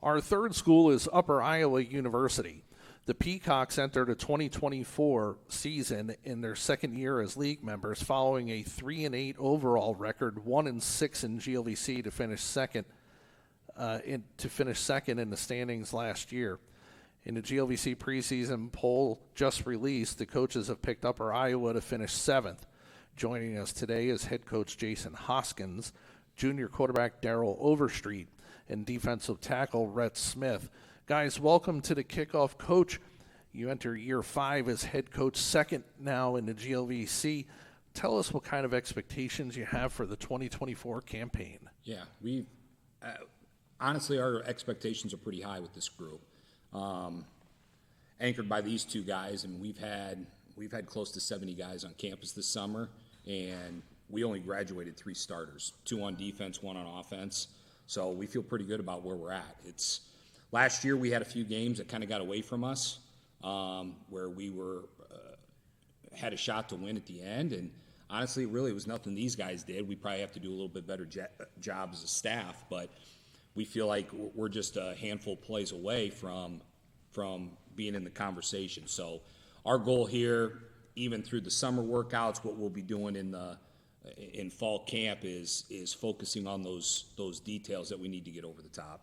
Our third school is Upper Iowa University. The Peacocks entered a 2024 season in their second year as league members, following a 3-8 overall record, 1-6 in GLVC to finish second. In the standings last year. In the GLVC preseason poll just released, the coaches have picked Upper Iowa to finish 7th. Joining us today is head coach Jason Hoskins, junior quarterback Darryl Overstreet, and defensive tackle Rhett Smith. Guys, welcome to the kickoff. Coach, you enter year 5 as head coach, second now in the GLVC. Tell us what kind of expectations you have for the 2024 campaign. Yeah, honestly, our expectations are pretty high with this group. Anchored by these two guys, and we've had close to 70 guys on campus this summer, and we only graduated 3 starters, 2 on defense, 1 on offense. So we feel pretty good about where we're at. Last year we had a few games that kind of got away from us, where we had a shot to win at the end, and honestly, really, it was nothing these guys did. We probably have to do a little bit better job as a staff, but we feel like we're just a handful of plays away from being in the conversation. So our goal here, even through the summer workouts, what we'll be doing in fall camp is focusing on those details that we need to get over the top.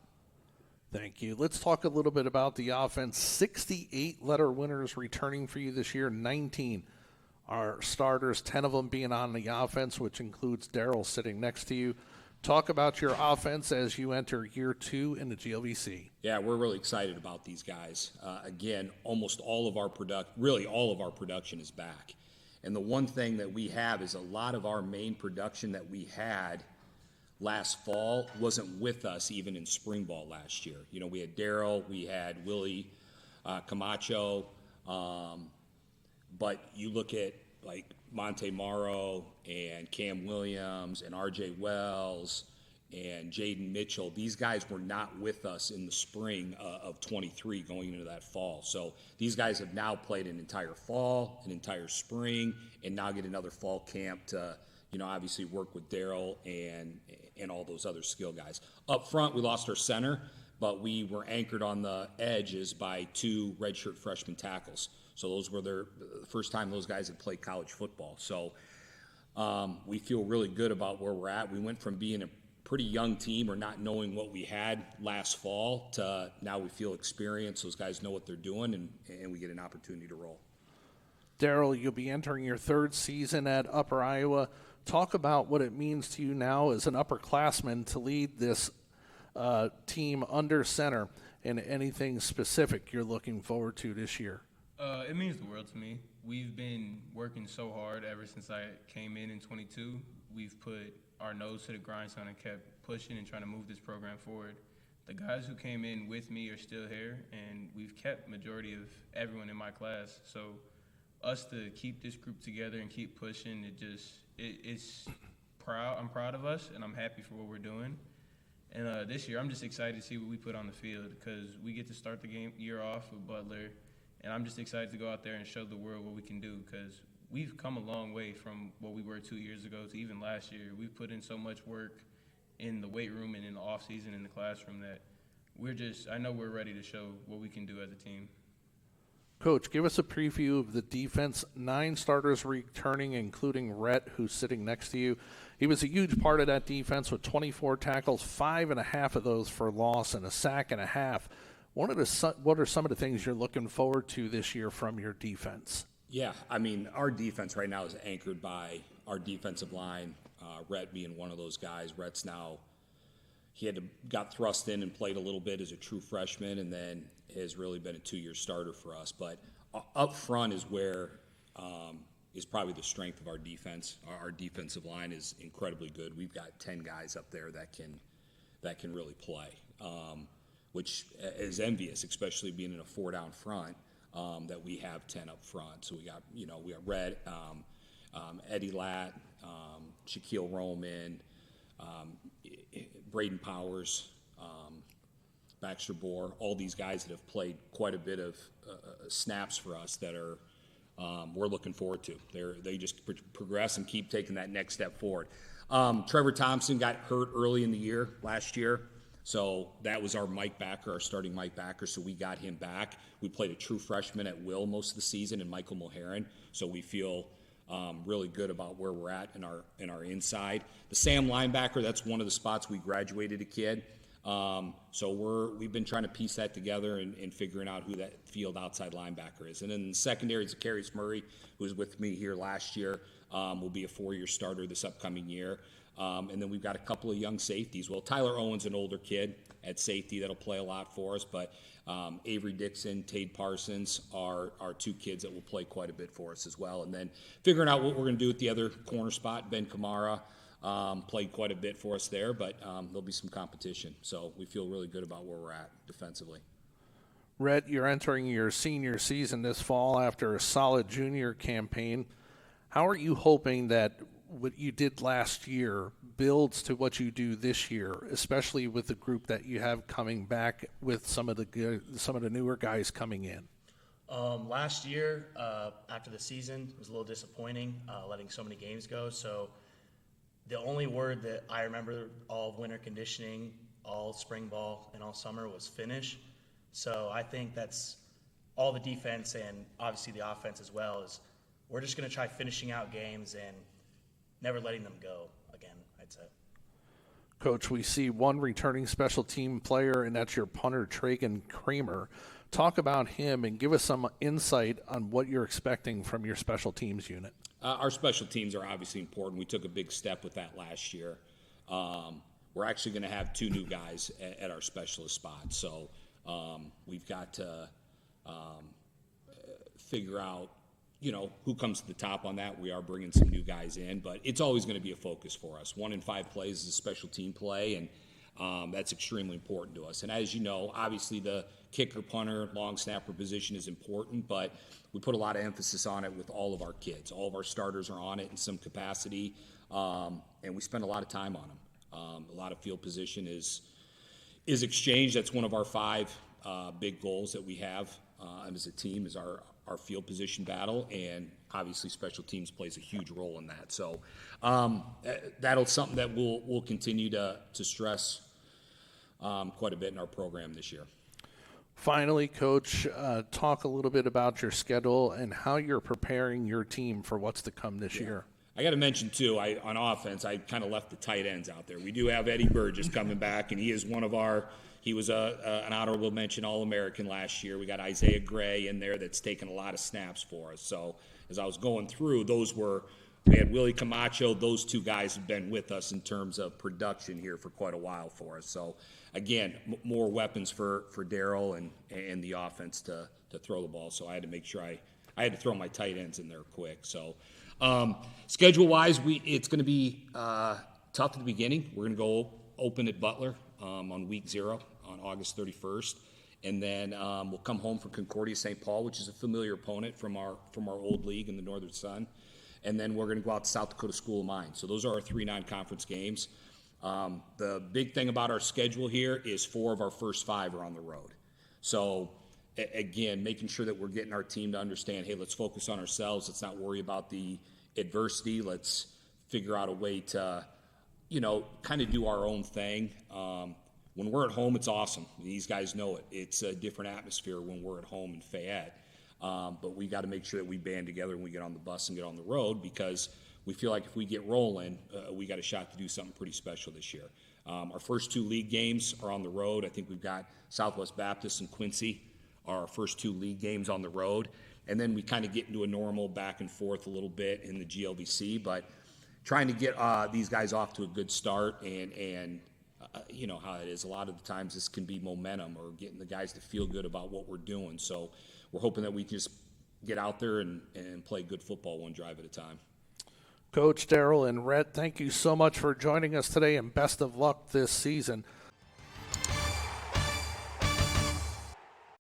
Thank you. Let's talk a little bit about the offense. 68 letter winners returning for you this year. 19 are starters, 10 of them being on the offense, which includes Darryl sitting next to you. Talk about your offense as you enter year 2 in the GLVC. Yeah, we're really excited about these guys. Again, almost all of our production is back. And the one thing that we have is a lot of our main production that we had last fall wasn't with us even in spring ball last year. You know, we had Darryl, we had Willie Camacho, but you look at like Monte Morrow and Cam Williams and RJ Wells and Jaden Mitchell. These guys were not with us in the spring of 23 going into that fall. So these guys have now played an entire fall, an entire spring, and now get another fall camp to, obviously work with Darryl and all those other skill guys. Up front, we lost our center, but we were anchored on the edges by 2 redshirt freshman tackles. So those were the first time those guys had played college football. So we feel really good about where we're at. We went from being a pretty young team or not knowing what we had last fall to now we feel experienced. Those guys know what they're doing, and we get an opportunity to roll. Darryl, you'll be entering your 3rd season at Upper Iowa. Talk about what it means to you now as an upperclassman to lead this team under center, and anything specific you're looking forward to this year. It means the world to me. We've been working so hard ever since I came in 22. We've put our nose to the grindstone and kept pushing and trying to move this program forward. The guys who came in with me are still here, and we've kept majority of everyone in my class. So us to keep this group together and keep pushing, it's proud. I'm proud of us, and I'm happy for what we're doing. And this year, I'm just excited to see what we put on the field because we get to start the year off with Butler. And I'm just excited to go out there and show the world what we can do because we've come a long way from what we were 2 years ago to even last year. We've put in so much work in the weight room and in the off season in the classroom that I know we're ready to show what we can do as a team. Coach, give us a preview of the defense. 9 starters returning, including Rhett, who's sitting next to you. He was a huge part of that defense with 24 tackles, 5.5 of those for loss and a sack and a half. What are some of the things you're looking forward to this year from your defense? Yeah, I mean, our defense right now is anchored by our defensive line, Rhett being one of those guys. Rhett's now, got thrust in and played a little bit as a true freshman and then has really been a 2-year starter for us. But up front is where is probably the strength of our defense. Our defensive line is incredibly good. We've got 10 guys up there that can really play. Which is envious, especially being in a 4-down front, that we have 10 up front. So we got Red, Eddie Latt, Shaquille Roman, Braden Powers, Baxter Bohr, all these guys that have played quite a bit of snaps for us that are we're looking forward to. They just progress and keep taking that next step forward. Trevor Thompson got hurt early in the year last year. So that was our Mike Backer, our starting Mike Backer, so we got him back. We played a true freshman at will most of the season in Michael Mulheron, so we feel really good about where we're at in our inside. The Sam linebacker, that's one of the spots we graduated a kid. So we've been trying to piece that together and figuring out who that field outside linebacker is. And then the secondary is Zacharias Murray, who was with me here last year, will be a 4-year starter this upcoming year. And then we've got a couple of young safeties. Well, Tyler Owen's an older kid at safety that'll play a lot for us, but Avery Dixon, Tade Parsons are 2 kids that will play quite a bit for us as well. And then figuring out what we're going to do at the other corner spot, Ben Kamara played quite a bit for us there, but there'll be some competition. So we feel really good about where we're at defensively. Rhett, you're entering your senior season this fall after a solid junior campaign. How are you hoping that what you did last year builds to what you do this year, especially with the group that you have coming back with some of the newer guys coming in? Last year, after the season, it was a little disappointing, letting so many games go. So the only word that I remember all of winter conditioning, all spring ball, and all summer was finish. So I think that's all the defense and obviously the offense as well is we're just going to try finishing out games and never letting them go again, I'd say. Coach, we see one returning special team player, and that's your punter, Tragan Kramer. Talk about him and give us some insight on what you're expecting from your special teams unit. Our special teams are obviously important. We took a big step with that last year. We're actually going to have 2 new guys at our specialist spot. So we've got to figure out, who comes to the top on that. We are bringing some new guys in, but it's always going to be a focus for us. 1 in 5 plays is a special team play, and that's extremely important to us. And as you know, obviously the kicker, punter, long snapper position is important, but we put a lot of emphasis on it with all of our kids. All of our starters are on it in some capacity, and we spend a lot of time on them. A lot of field position is exchanged. That's one of our 5 big goals that we have as a team is our field position battle, and obviously special teams plays a huge role in that. So that'll something that we'll continue to stress quite a bit in our program this year. Finally, Coach, talk a little bit about your schedule and how you're preparing your team for what's to come this year. I got to mention, too, on offense, I kind of left the tight ends out there. We do have Eddie Burgess coming back, and he is one of he was an honorable mention All-American last year. We got Isaiah Gray in there that's taken a lot of snaps for us. So as I was going through, we had Willie Camacho. Those 2 guys have been with us in terms of production here for quite a while for us. So, again, more weapons for Darryl and the offense to throw the ball. So I had to make sure I had to throw my tight ends in there quick. So schedule-wise, it's going to be tough at the beginning. We're going to go open at Butler on week 0 on August 31st. And then we'll come home from Concordia St. Paul, which is a familiar opponent from our old league in the Northern Sun. And then we're going to go out to South Dakota School of Mines. So those are our 3 non-conference games. The big thing about our schedule here is 4 of our first 5 are on the road. So, again, making sure that we're getting our team to understand, hey, let's focus on ourselves. Let's not worry about the adversity. Let's figure out a way to, kind of do our own thing. When we're at home, it's awesome. These guys know it. It's a different atmosphere when we're at home in Fayette. But we got to make sure that we band together and we get on the bus and get on the road because we feel like if we get rolling, we got a shot to do something pretty special this year. Our first 2 league games are on the road. I think we've got Southwest Baptist and Quincy are our first 2 league games on the road. And then we kind of get into a normal back and forth a little bit in the GLVC. But trying to get these guys off to a good start and you know how it is. A lot of the times this can be momentum or getting the guys to feel good about what we're doing. So we're hoping that we can just get out there and play good football one drive at a time. Coach, Darryl, and Rhett, thank you so much for joining us today, and best of luck this season.